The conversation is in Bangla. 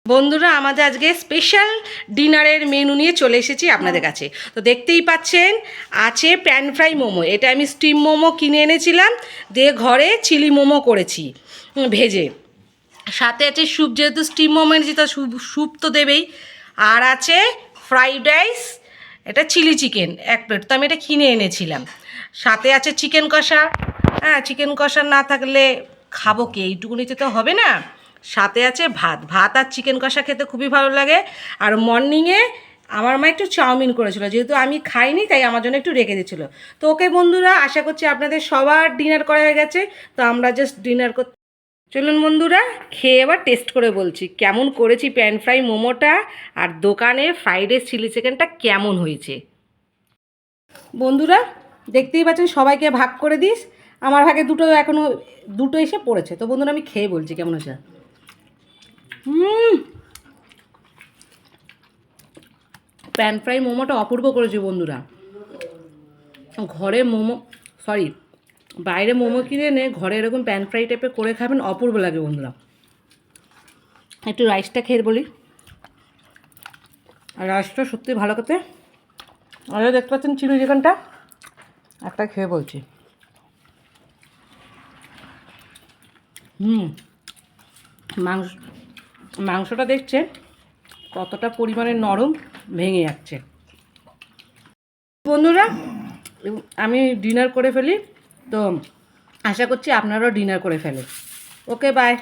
বন্ধুরা আমাদের আজকে স্পেশাল ডিনারের মেনু নিয়ে চলে এসেছি আপনাদের কাছে। তো দেখতেই পাচ্ছেন আছে প্যান ফ্রাই মোমো। এটা আমি স্টিম মোমো কিনে এনেছিলাম, দিয়ে ঘরে চিলি মোমো করেছি ভেজে। সাথে আছে স্যুপ, যেহেতু স্টিম মোমো এনেছি তো স্যুপ তো দেবেই। আর আছে ফ্রাইড রাইস, এটা চিলি চিকেন 1 প্লেট, তো আমি এটা কিনে এনেছিলাম। সাথে আছে চিকেন কষা। হ্যাঁ, চিকেন কষা না থাকলে খাবো কি, এইটুকুনিতে তো হবে না। সাথে আছে ভাত। ভাত আর চিকেন কষা খেতে খুবই ভালো লাগে। আর মর্নিংয়ে আমার মা একটু চাউমিন করেছিল, যেহেতু আমি খাইনি তাই আমার জন্য একটু রেখে দিয়েছিলো। তো ওকে বন্ধুরা, আশা করছি আপনাদের সবার ডিনার করা হয়ে গেছে। তো আমরা জাস্ট ডিনার করতে চলুন বন্ধুরা, খেয়ে এবার টেস্ট করে বলছি কেমন করেছি প্যান ফ্রাই মোমোটা, আর দোকানে ফ্রাইড রাইস চিলি চিকেনটা কেমন হয়েছে। বন্ধুরা দেখতেই পাচ্ছেন, সবাইকে ভাগ করে দিস। আমার ভাগে এখনও দুটো এসে পড়েছে। তো বন্ধুরা আমি খেয়ে বলছি কেমন হয়েছে। প্যান ফ্রাই মোমোটা অপূর্ব করেছে বন্ধুরা। ঘরে মোমো, সরি, বাইরে মোমো কিনে এনে ঘরে এরকম প্যান ফ্রাই টাইপের করে খাবেন, অপূর্ব লাগে বন্ধুরা। একটু রাইসটা খেয়ে বলি। আর রাইসটা সত্যি ভালো খেতে। আর দেখতে পাচ্ছেন চিলি চিকেনটা, একটা খেয়ে বলছি। মাংস মাংসটা দেখছে কতটা পরিমাণে নরম, ভেঙে যাচ্ছে। বন্ধুরা আমি ডিনার করে ফেলি, তো আশা করছি আপনারাও ডিনার করে ফেলেন। ওকে, বাই।